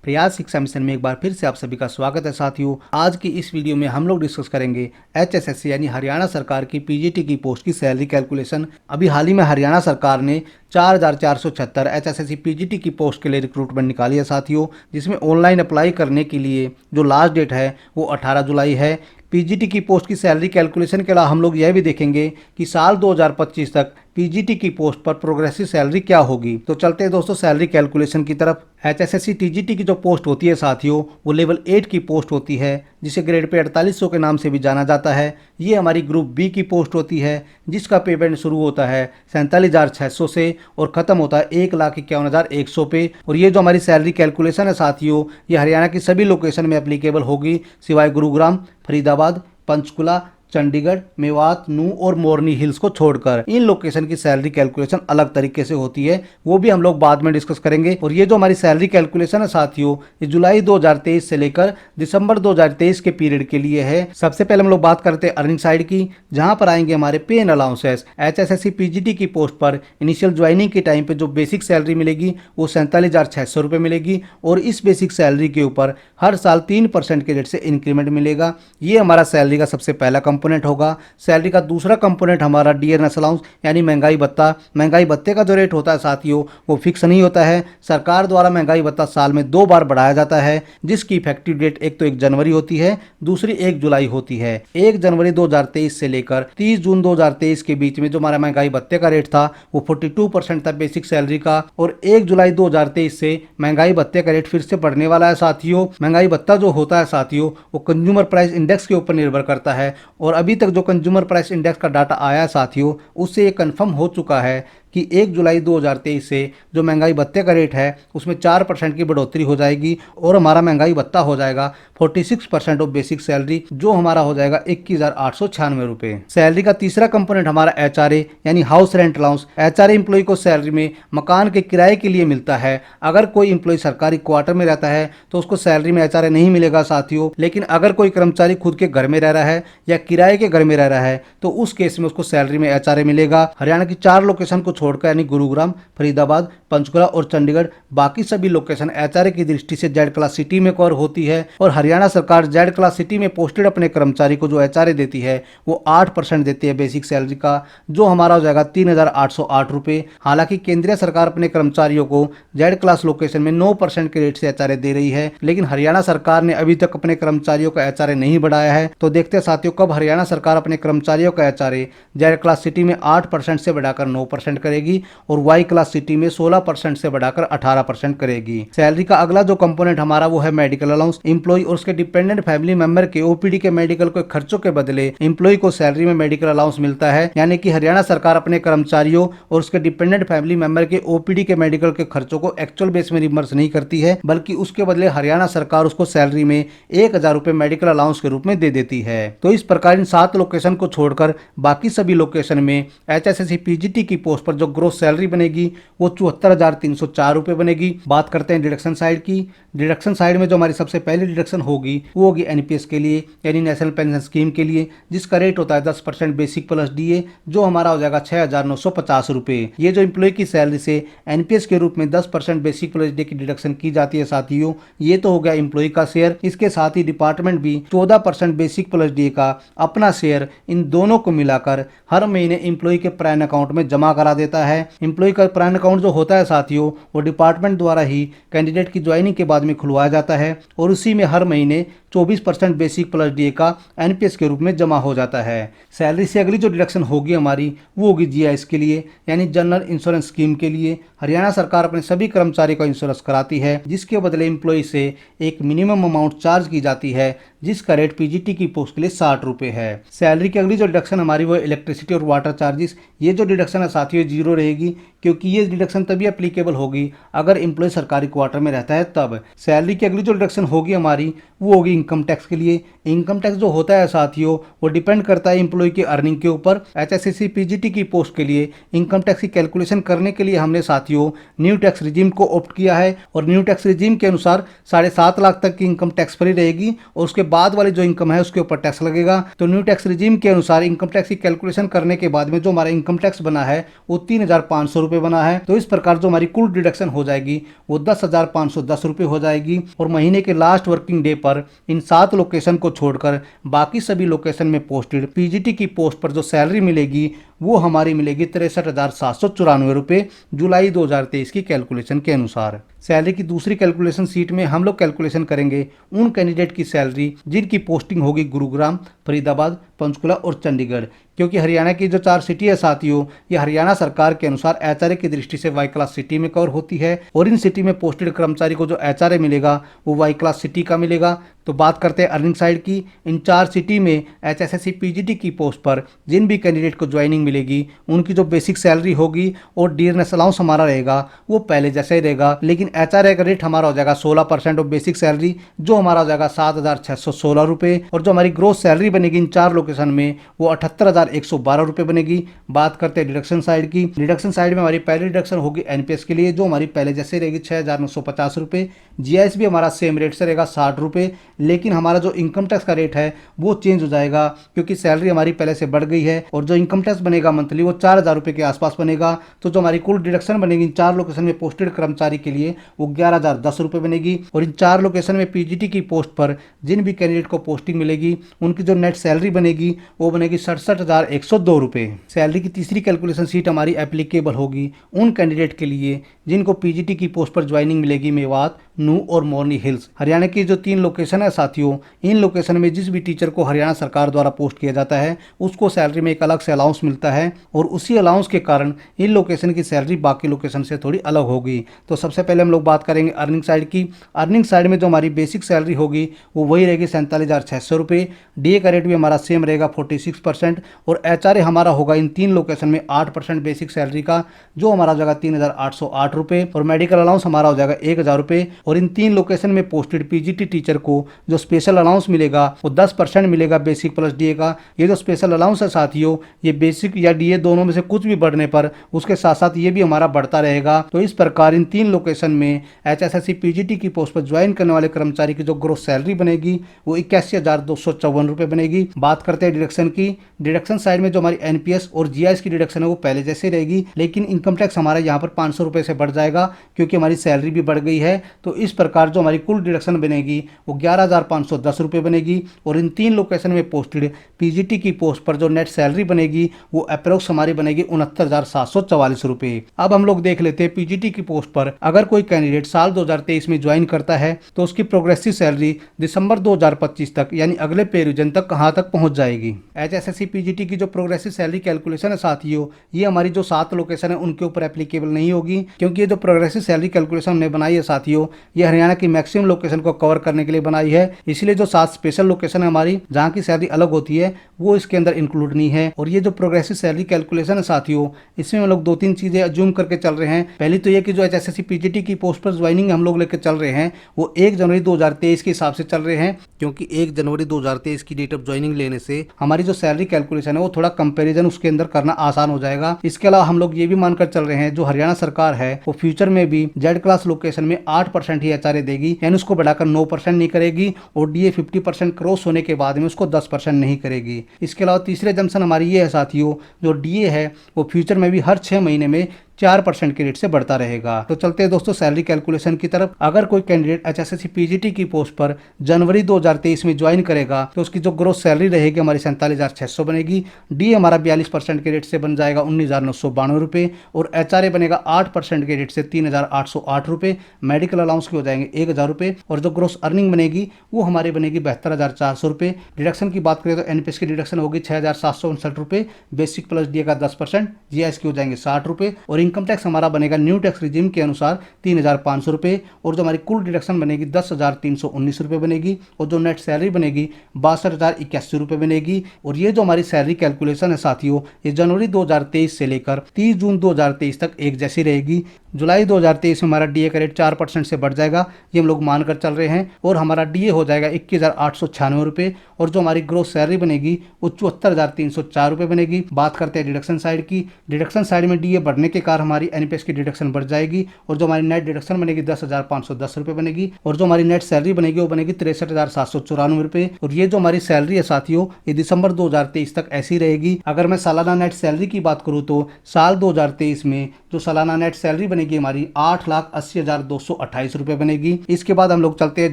प्रयास शिक्षा मिशन में एक बार फिर से आप सभी का स्वागत है साथियों। आज की इस वीडियो में हम लोग डिस्कस करेंगे एचएसएससी यानी हरियाणा सरकार की पीजीटी की पोस्ट की सैलरी कैलकुलेशन। अभी हाल ही में हरियाणा सरकार ने 4,476 एचएसएससी पीजीटी की पोस्ट के लिए रिक्रूटमेंट निकाली है साथियों, जिसमें ऑनलाइन अप्लाई करने के लिए जो लास्ट डेट है वो 18 जुलाई है। पीजीटी की पोस्ट की सैलरी कैलकुलेशन के अलावा हम लोग यह भी देखेंगे कि साल 2025 तक पीजीटी की पोस्ट पर प्रोग्रेसिव सैलरी क्या होगी। तो चलते हैं दोस्तों सैलरी कैलकुलेशन की तरफ। एचएसएससी टीजीटी की जो पोस्ट होती है साथियों वो लेवल 8 की पोस्ट होती है, जिसे ग्रेड पे 4800 के नाम से भी जाना जाता है। ये हमारी ग्रुप बी की पोस्ट होती है, जिसका पेमेंट शुरू होता है 47,600 से और ख़त्म होता है 1,51,100 पे। और ये जो हमारी सैलरी कैलकुलेशन है साथियों, ये हरियाणा की सभी लोकेशन में एप्लीकेबल होगी सिवाय गुरुग्राम, फरीदाबाद, पंचकुला, चंडीगढ़, मेवात, नू और मोरनी हिल्स को छोड़कर। इन लोकेशन की सैलरी कैलकुलेशन अलग तरीके से होती है, वो भी हम लोग बाद में डिस्कस करेंगे। और ये जो हमारी सैलरी कैलकुलेशन है साथियों, ये जुलाई 2023 से लेकर दिसंबर 2023 के पीरियड के लिए है। सबसे पहले हम लोग बात करते हैं अर्निंग साइड की, जहां पर आएंगे हमारे पे एंड अलाउंसेस। एचएसएससी पीजीटी की पोस्ट पर इनिशियल ज्वाइनिंग के टाइम पे जो बेसिक सैलरी मिलेगी वो 47,600 रुपये मिलेगी, और इस बेसिक सैलरी के ऊपर हर साल 3% के रेट से इंक्रीमेंट मिलेगा। ये हमारा सैलरी का सबसे पहला कंपोनेंट होगा। सैलरी का दूसरा कंपोनेंट हमारा डियरनेस अलाउंस यानी महंगाई भत्ता। महंगाई भत्ते का जो रेट होता है साथियों वो फिक्स नहीं होता है। सरकार द्वारा महंगाई भत्ता साल में 2 बार बढ़ाया जाता है, जिसकी इफेक्टिव डेट एक तो 1 जनवरी होती है, दूसरी 1 जुलाई होती है। 1 जनवरी 2023 से लेकर 30 जून 2023 के बीच में जो हमारा महंगाई भत्ते का रेट था वो 42% था बेसिक सैलरी का, और 1 जुलाई 2023 से महंगाई भत्ते का रेट फिर से बढ़ने वाला है साथियों। महंगाई भत्ता जो होता है साथियों वो कंज्यूमर प्राइस इंडेक्स के ऊपर निर्भर करता है, और अभी तक जो कंज्यूमर प्राइस इंडेक्स का डाटा आया है साथियों, उससे ये कंफर्म हो चुका है कि 1 जुलाई 2023 से जो महंगाई भत्ते का रेट है उसमें 4% की बढ़ोतरी हो जाएगी, और हमारा महंगाई भत्ता हो जाएगा 46% ऑफ बेसिक सैलरी, जो हमारा हो जाएगा 21,896 रुपये। सैलरी का तीसरा कंपोनेंट हमारा एचआरए यानी house rent allowance. HRA employ को सैलरी में मकान के किराए के लिए मिलता है। अगर कोई एम्प्लॉय सरकारी क्वार्टर में रहता है तो उसको सैलरी में एचआरए नहीं मिलेगा साथियों, लेकिन अगर कोई कर्मचारी खुद के घर में रह रहा है या किराए के घर में रह रहा है तो उस केस में उसको सैलरी में एचआरए मिलेगा। हरियाणा की 4 लोकेशन को छोड़कर यानी गुरुग्राम, फरीदाबाद, पंचकुला और चंडीगढ़, बाकी सभी लोकेशन एचआरए की दृष्टि से जेड क्लास सिटी में कवर होती है। और हरियाणा सरकार जेड क्लास सिटी में पोस्टेड अपने कर्मचारी को जो एचआरए देती है वो 8% देती है बेसिक सैलरी का, जो हमारा हो जाएगा 3,808 रुपये। हालांकि केंद्रीय सरकार अपने कर्मचारियों को जेड क्लास लोकेशन में 9% के रेट से एचआरए दे रही है, लेकिन हरियाणा सरकार ने अभी तक अपने कर्मचारियों का एचआरए नहीं बढ़ाया है। तो देखते हैं साथियों कब हरियाणा सरकार अपने कर्मचारियों का एचआरए जेड क्लास सिटी में 8% से बढ़ाकर 9% करेगी और वाई क्लास सिटी में 16% से बढ़ाकर 18% करेगी। सैलरी का अगला जो कंपोनेंट हमारा वो है मेडिकल अलाउंस। एम्प्लॉय और उसके डिपेंडेंट फैमिली मेंबर के ओपीडी के मेडिकल के खर्चों के बदले एम्प्लॉय को सैलरी में मेडिकल अलाउंस मिलता है, यानी कि हरियाणा सरकार अपने कर्मचारियों और उसके डिपेंडेंट फैमिली मेंबर के ओपीडी के मेडिकल के खर्चों को एक्चुअल बेस में रिमबर्स नहीं करती है, बल्कि उसके बदले हरियाणा सरकार उसको सैलरी में 1,000 रुपए मेडिकल अलाउंस के रूप में दे देती है। तो इस प्रकार इन 7 लोकेशन को छोड़कर बाकी सभी लोकेशन में एचएसएससी पीजीटी की पोस्ट पर जो ग्रोस सैलरी बनेगी वो 74,304 रुपये बनेगी। बात करते हैं डिडक्शन साइड की। डिडक्शन साइड में जो हमारी सबसे पहली डिडक्शन होगी वो होगी एनपीएस के लिए यानी नेशनल पेंशन स्कीम के लिए, जिसका रेट होता है 10% बेसिक प्लस डीए, जो हमारा हो जाएगा 6,950 रुपये। ये जो एम्प्लॉय की सैलरी से एनपीएस के रूप में 10% बेसिक प्लस डीए की डिडक्शन की जाती है साथियों, ये तो हो गया एम्प्लॉय का शेयर। इसके साथ ही डिपार्टमेंट भी 14% बेसिक प्लस डीए का अपना शेयर इन दोनों को मिलाकर हर महीने एम्प्लॉय के प्राइम अकाउंट में जमा करा देता है। एम्प्लॉय का प्राइम अकाउंट जो होता है साथियों वो डिपार्टमेंट द्वारा ही कैंडिडेट की ज्वाइनिंग के बाद में खुलवाया जाता है, और उसी में हर महीने 24% बेसिक प्लस डीए का एनपीएस के रूप में जमा हो जाता है। सैलरी से अगली जो डिडक्शन होगी हमारी वो होगी जीआईएस के लिए यानी जनरल इंश्योरेंस स्कीम के लिए। हरियाणा सरकार अपने सभी कर्मचारी का इंश्योरेंस कराती है, जिसके बदले एम्प्लॉय से एक मिनिमम अमाउंट चार्ज की जाती है, जिसका रेट पीजीटी की पोस्ट के लिए 60 रुपये है। सैलरी की अगली जो डिडक्शन हमारी वो इलेक्ट्रिसिटी और वाटर चार्जेस। ये जो डिडक्शन है साथियों जीरो रहेगी, क्योंकि ये डिडक्शन तभी एप्लीकेबल होगी अगर एम्प्लॉय सरकारी क्वार्टर में रहता है तब। सैलरी की अगली जो डिडक्शन होगी हमारी वो होगी इनकम टैक्स के लिए। इनकम टैक्स जो होता है साथियों वो डिपेंड करता है एम्प्लॉय की अर्निंग के ऊपर। HSSC PGT की पोस्ट के लिए इनकम टैक्स की कैलकुलेशन करने के लिए हमने साथियों न्यू टैक्स रिजीम को ऑप्ट किया है और न्यू टैक्स रिजीम के अनुसार 7.5 लाख तक की इनकम टैक्स फ्री रहेगी और उसके बाद वाली जो इनकम है उसके ऊपर टैक्स लगेगा। तो न्यू टैक्स रिजीम के अनुसार इनकम टैक्स की कैलकुलेशन करने के बाद में जो हमारा इनकम टैक्स बना है वो 3,500 रुपए बना है। तो इस प्रकार जो हमारी कुल डिडक्शन हो जाएगी वो 10,510 रुपए हो जाएगी और महीने के लास्ट वर्किंग डे पर इन 7 लोकेशन को छोड़कर बाकी सभी लोकेशन में पोस्टेड पीजीटी की पोस्ट पर जो सैलरी मिलेगी वो हमारी मिलेगी 63,794 रुपए जुलाई 2023 की कैलकुलेशन के अनुसार। सैलरी की दूसरी कैलकुलेशन सीट में हम लोग कैलकुलेशन करेंगे उन कैंडिडेट की सैलरी जिनकी पोस्टिंग होगी गुरुग्राम, फरीदाबाद, पंचकुला और चंडीगढ़, क्योंकि हरियाणा की जो 4 सिटी है साथियों ये हरियाणा सरकार के अनुसार एचआरए की दृष्टि से वाई क्लास सिटी में कवर होती है और इन सिटी में पोस्टेड कर्मचारी को जो एचआरए मिलेगा वो वाई क्लास सिटी का मिलेगा। तो बात करते हैं अर्निंग साइड की। इन 4 सिटी में HSSC PGT की पोस्ट पर जिन भी कैंडिडेट को ज्वाइनिंग मिलेगी उनकी जो बेसिक सैलरी होगी और डियरनेस अलाउंस हमारा रहेगा वो पहले जैसे ही रहेगा, लेकिन एचआरए का रेट हमारा हो जाएगा 16% ऑफ बेसिक सैलरी जो हमारा हो जाएगा 7,616 रुपये और जो हमारी ग्रोथ सैलरी बनेगी इन 4 लोकेशन में वो 78,112 रुपये बनेगी। बात करते हैं डिडक्शन साइड की। डिडक्शन साइड में हमारी पहली डिडक्शन होगी एनपीएस के लिए जो हमारी पहले जैसे रहेगी 6,950 रुपये। जीआईएस भी हमारा सेम रेट से रहेगा 60 रुपये, लेकिन हमारा जो इनकम टैक्स का रेट है वो चेंज हो जाएगा क्योंकि सैलरी हमारी पहले से बढ़ गई है और जो इनकम टैक्स बनेगा मंथली वो 4,000 रुपये के आसपास बनेगा। तो जो हमारी कुल डिडक्शन बनेगी इन 4 लोकेशन में पोस्टेड कर्मचारी के लिए वो 11,010 रुपये बनेगी और इन 4 लोकेशन में पीजीटी की पोस्ट पर जिन भी कैंडिडेट को पोस्टिंग मिलेगी उनकी जो नेट सैलरी बनेगी वो बनेगी 67,102 रुपये। सैलरी की तीसरी कैलकुलेशन सीट हमारी एप्लीकेबल होगी उन कैंडिडेट के लिए जिनको पीजीटी की पोस्ट पर ज्वाइनिंग मिलेगी मेवात, नू और मोरनी हिल्स। हरियाणा की जो 3 लोकेशन है साथियों इन लोकेशन में जिस भी टीचर को हरियाणा सरकार द्वारा पोस्ट किया जाता है उसको सैलरी में एक अलग से अलाउंस मिलता है और उसी अलाउंस के कारण इन लोकेशन की सैलरी बाकी लोकेशन से थोड़ी अलग होगी। तो सबसे पहले हम लोग बात करेंगे अर्निंग साइड की। अर्निंग साइड में जो हमारी बेसिक सैलरी होगी वो वही रहेगी 47,600 रुपये। डीए का रेट भी हमारा सेम रहेगा 46% और एचआरए हमारा होगा इन 3 लोकेशन में 8% बेसिक सैलरी का जो हमारा हो जाएगा 3,808 रुपये और मेडिकल अलाउंस हमारा हो जाएगा 1,000 रुपये और इन 3 लोकेशन में पोस्टेड पीजीटी टीचर को जो स्पेशल अलाउंस मिलेगा वो 10% मिलेगा बेसिक प्लस डीए का। ये जो स्पेशल अलाउंस है साथियों ये बेसिक या डीए दोनों में से कुछ भी बढ़ने पर उसके साथ साथ ये भी हमारा बढ़ता रहेगा। तो इस प्रकार इन 3 लोकेशन में HSSC PGT की पोस्ट पर ज्वाइन करने वाले कर्मचारी की जो ग्रोस सैलरी बनेगी वो 81,254 रुपये बनेगी। बात करते हैं डिडक्शन की। डिडक्शन साइड में जो हमारी एनपीएस और जीआईएस की डिडक्शन है वो पहले जैसे रहेगी, लेकिन इनकम टैक्स हमारा यहाँ पर 500 रुपये से बढ़ जाएगा क्योंकि हमारी सैलरी भी बढ़ गई है। तो इस प्रकार जो हमारी कुल डिडक्शन बनेगी वो 11,510 रुपये बनेगी और इन 3 लोकेशन में पोस्टेड पीजीटी की पोस्ट पर जो नेट सैलरी बनेगी वो अप्रोक्स हमारी बनेगी 69,744 रुपये। अब हम लोग देख लेते हैं पीजीटी की पोस्ट पर अगर कोई कैंडिडेट साल 2023 में ज्वाइन करता है तो उसकी प्रोग्रेसिव सैलरी दिसंबर 2025 तक यानी अगले पे रिवीजन तक कहां तक पहुंच जाएगी। HSSC PGT की जो प्रोग्रेसिव सैलरी कैलकुलेशन है साथियों ये हमारी जो 7 लोकेशन है उनके ऊपर एप्लीकेबल नहीं होगी क्योंकि ये जो प्रोग्रेसिव सैलरी कैलकुलेशन हमने बनाई है साथियों ये हरियाणा की मैक्सिमम लोकेशन को कवर करने के लिए बनाई है। इसलिए जो 7 स्पेशल लोकेशन है हमारी जहाँ की सैलरी अलग होती है वो इसके अंदर इंक्लूड नहीं है। और ये जो प्रोग्रेसिव सैलरी कैलकुलेशन है साथियों इसमें हम लोग 2-3 चीजें अज्यूम करके चल रहे हैं। पहली तो ये कि जो HSSC PGT की पोस्ट पर ज्वाइनिंग हम लोग लेकर चल रहे हैं वो 1 जनवरी 2023 के हिसाब से चल रहे हैं क्योंकि 1 जनवरी 2023 की डेट ऑफ ज्वाइनिंग लेने से हमारी जो सैलरी कैलकुलेशन है वो थोड़ा कंपैरिजन उसके अंदर करना आसान हो जाएगा। इसके अलावा हम लोग ये भी मानकर चल रहे हैं जो हरियाणा सरकार है वो फ्यूचर में भी जेड क्लास लोकेशन में 8% ही एचआरए देगी यानी उसको बढ़ाकर 9% नहीं करेगी और डीए 50% क्रॉस होने के बाद में उसको 10% नहीं करेगी। इसके अलावा तीसरे जंक्शन हमारी ये है साथियों जो डीए है वो फ्यूचर में भी हर 6 महीने में 4% के रेट से बढ़ता रहेगा। तो चलते हैं दोस्तों सैलरी कैलकुलेशन की तरफ। अगर कोई कैंडिडेट HSSC PGT की पोस्ट पर जनवरी 2023 में ज्वाइन करेगा तो उसकी जो ग्रोस सैलरी रहेगी हमारी 47,600 बनेगी। डी हमारा 42% के रेट से बन जाएगा 19,992 रुपये और एचआरए बनेगा 8% के रेट से 3,808 रुपये। मेडिकल अलाउंस के हो जाएंगे 1,000 रुपये और जो ग्रोस अर्निंग बनेगी वो हमारी बनेगी 72,400 रुपये। डिडक्शन की बात करें तो एनपीएस की डिडक्शन होगी 6,759 रुपये, बेसिक प्लस डी का 10%, जीएस के हो जाएंगे 60 रुपये और इनकम टैक्स हमारा बनेगा न्यू टैक्स रिजीम के अनुसार 3,500 रुपये, और जो हमारी कुल डिडक्शन बनेगी 10,319 रुपये बनेगी, और जो नेट सैलरी बनेगी 62,081 रुपये बनेगी। और ये जो हमारी सैलरी कैलकुलेशन है साथियों, ये जनवरी 2023 से लेकर 30 जून 2023 तक एक जैसी रहेगी। जुलाई 2023 में हमारा डीए का रेट 4% से बढ़ जाएगा, ये हम लोग मानकर चल रहे हैं, और हमारा डीए हो जाएगा 21,896 रुपये, और जो हमारी ग्रोस सैलरी बनेगी वो 74,304 रुपये बनेगी। बात करते हैं डिडक्शन साइड की। डिडक्शन साइड में डीए बढ़ने के कारण हमारी एनपीएस की डिडक्शन बढ़ जाएगी, और जो हमारी नेट डिडक्शन बनेगी 10,510 रुपये बनेगी, और जो हमारी नेट सैलरी बनेगी वो बनेगी 63,794 रुपये। और ये जो हमारी सैलरी है साथियों, ये दिसंबर 2023 तक ऐसी रहेगी। अगर मैं सालाना नेट सैलरी की बात करूँ तो साल 2023 में जो सालाना नेट सैलरी बनेगी हमारी 8,80,228 रुपये बनेगी। इसके बाद हम लोग चलते हैं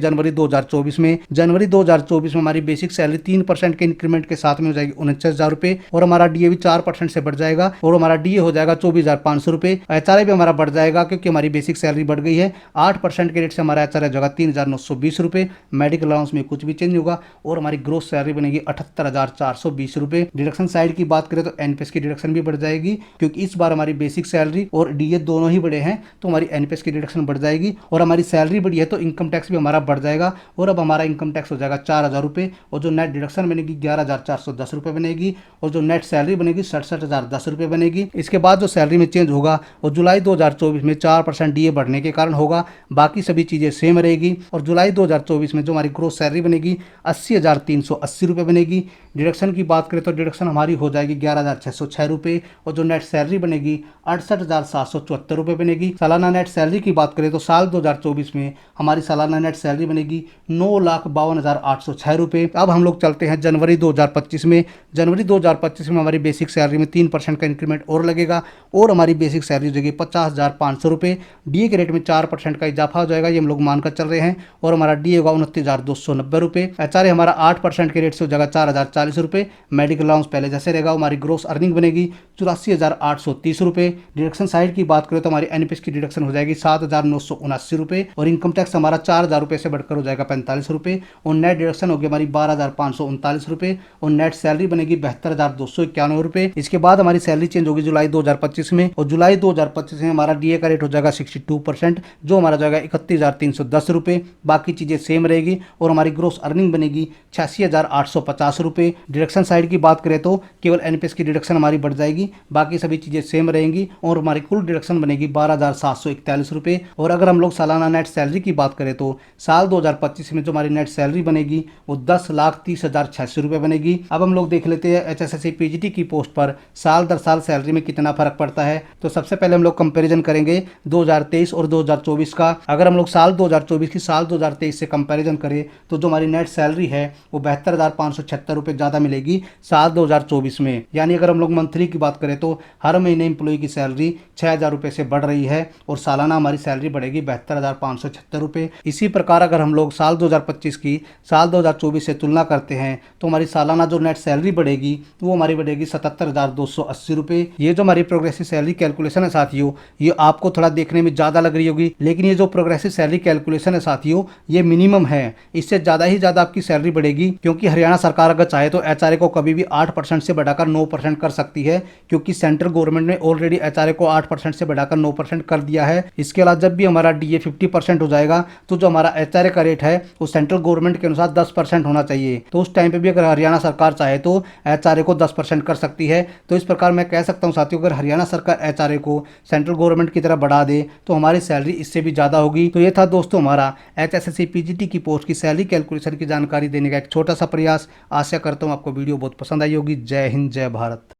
जनवरी 2024 में। जनवरी 2024 में हमारी बेसिक सैलरी 3% के इंक्रीमेंट के साथ में हो जाएगी 49,000 रुपये, और हमारा डीए भी 4% से बढ़ जाएगा, और हमारा डीए हो जाएगा 24,500 रुपये। एचआरए भी हमारा बढ़ जाएगा क्योंकि हमारी बेसिक सैलरी बढ़ गई है। 8% के रेट से हमारा एचआरए जगह 3,920 रुपये। मेडिकल अलाउंस में कुछ भी चेंज होगा, और हमारी ग्रोस सैलरी बनेगी 78,420 रुपये। डिडक्शन साइड की बात करें तो एनपीएस की डिडक्शन भी बढ़ जाएगी, क्योंकि इस बार हमारी बेसिक सैलरी और डीए दोनों ही बढ़े हैं, तो हमारी एनपीएस की डिडक्शन बढ़ जाएगी। और हमारी सैलरी बढ़ी है तो इनकम टैक्स भी हमारा बढ़ जाएगा, और अब हमारा इनकम टैक्स हो जाएगा 4,000 रुपये, और जो नेट डिडक्शन बनेगी 11,410 रुपये बनेगी, और जो नेट सैलरी बनेगी 67,010 रुपये बनेगी। इसके बाद जो सैलरी में चेंज होगा वो जुलाई 2024 में 4% डीए बढ़ने के कारण होगा, बाकी सभी चीज़ें सेम रहेगी। और जुलाई 2024 में जो हमारी ग्रोस सैलरी बनेगी 80,380 रुपये बनेगी। डिडक्शन की बात करें तो डिडक्शन हमारी हो जाएगी 11,606 रुपये, और जो नेट सैलरी बनेगी 68,774 रुपये बनेगी। सालाना नेट सैलरी की बात करें तो साल 2024 में हमारी सालाना नेट सैलरी बनेगी 9,52,806 रुपये। अब हम लोग चलते हैं जनवरी 2025 में। जनवरी 2025 में हमारी बेसिक सैलरी में 3% का इंक्रीमेंट और लगेगा, और हमारी बेसिक सैलरी हो जाएगी 50,500 रुपये। डीए के रेट में 4% का इजाफा हो जाएगा, ये हम लोग मानकर चल रहे हैं, और हमारा डीए होगा 29,290 रुपये। एचआरए हमारा 8% के रेट से हो जाएगा 4,040 रुपये। मेडिकल अलाउंस पहले जैसे रहेगा। हमारी ग्रोस अर्निंग बनेगी 84,830 रुपये। डिडक्शन साइड की बात करें तो हमारी एनपीएस की डिडक्शन हो जाएगी 7,979 रुपये, और इनकम टैक्स हमारा 4,000 रुपये से बढ़कर हो जाएगा 45 रुपये, और नेट डिडक्शन होगी हमारी 12,539 रुपये, और नेट सैलरी बनेगी 72,291 रुपये। इसके बाद हमारी सैलरी चेंज होगी जुलाई 2025 में, और जुलाई 2025 में हमारा डीए का रेट हो जाएगा 62%, जो हमारा जाएगा 31,310 रुपये। बाकी चीज़ें सेम रहेगी, और हमारी ग्रोस अर्निंग बनेगी 86,850 रुपये। डिडक्शन साइड की बात करें तो केवल एनपीएस की डिडक्शन हमारी बढ़ जाएगी, बाकी सभी चीज़ें सेम रहेंगी, और हमारी कुल डिडक्शन बनेगी 12,741 रुपये। और अगर हम लोग सालाना नेट सैलरी की बात करें तो साल 2025 में जो हमारी नेट सैलरी बनेगी वो 10,30,086 रुपये बनेगी। अब हम लोग देख लेते हैं एचएसएससी पीजीटी की पोस्ट पर साल दर साल सैलरी में कितना फर्क पड़ता है। तो सबसे पहले हम लोग कंपैरिजन करेंगे 2023 और 2024 का। अगर हम लोग साल 2024 की साल 2023 से कंपैरिजन करें तो जो हमारी नेट सैलरी है वो 72,576 रुपये ज़्यादा मिलेगी साल 2024 में। यानी अगर हम लोग मंथली की बात करें तो हर महीने एम्प्लॉय की सैलरी 6,000 रुपये से बढ़ रही है, और सालाना हमारी सैलरी बढ़ेगी 72,576 रुपये। इसी प्रकार अगर हम लोग साल 2025 की साल 2024 से तुलना करते हैं तो हमारी सालाना जो नेट सैलरी बढ़ेगी वो हमारी बढ़ेगी 77,280 रुपये। ये जो हमारी प्रोग्रेसिव सैलरी कैलकुलेशन है साथियों, ये आपको थोड़ा देखने में ज़्यादा लग रही होगी, लेकिन ये जो प्रोग्रेसिव सैलरी कैलकुलेशन है साथियों, ये मिनिमम है। इससे ज़्यादा ही ज़्यादा आपकी सैलरी बढ़ेगी, क्योंकि हरियाणा सरकार अगर चाहे तो एचआरए को कभी भी 8% से बढ़ाकर 9% कर सकती है, क्योंकि सेंट्रल गवर्नमेंट ने ऑलरेडी एचआरए को 8% से बढ़ाकर 9% कर दिया है। इसके अलावा जब भी हमारा डीए 50% हो जाएगा तो जो हमारा एचआरए का रेट है वो सेंट्रल गवर्नमेंट के अनुसार 10% होना चाहिए। तो उस टाइम पे भी अगर हरियाणा सरकार चाहे तो एचआरए को 10% कर सकती है। तो इस प्रकार मैं कह सकता हूँ साथियों, अगर हरियाणा सरकार एचआरए को सेंट्रल गवर्नमेंट की तरह बढ़ा दे तो हमारी सैलरी इससे भी ज़्यादा होगी। तो ये था दोस्तों हमारा एचएसएससी पीजीटी की पोस्ट की सैलरी कैलकुलेशन की जानकारी देने का एक छोटा सा प्रयास। आशा करता हूँ आपको वीडियो बहुत पसंद आई होगी। जय हिंद, जय भारत।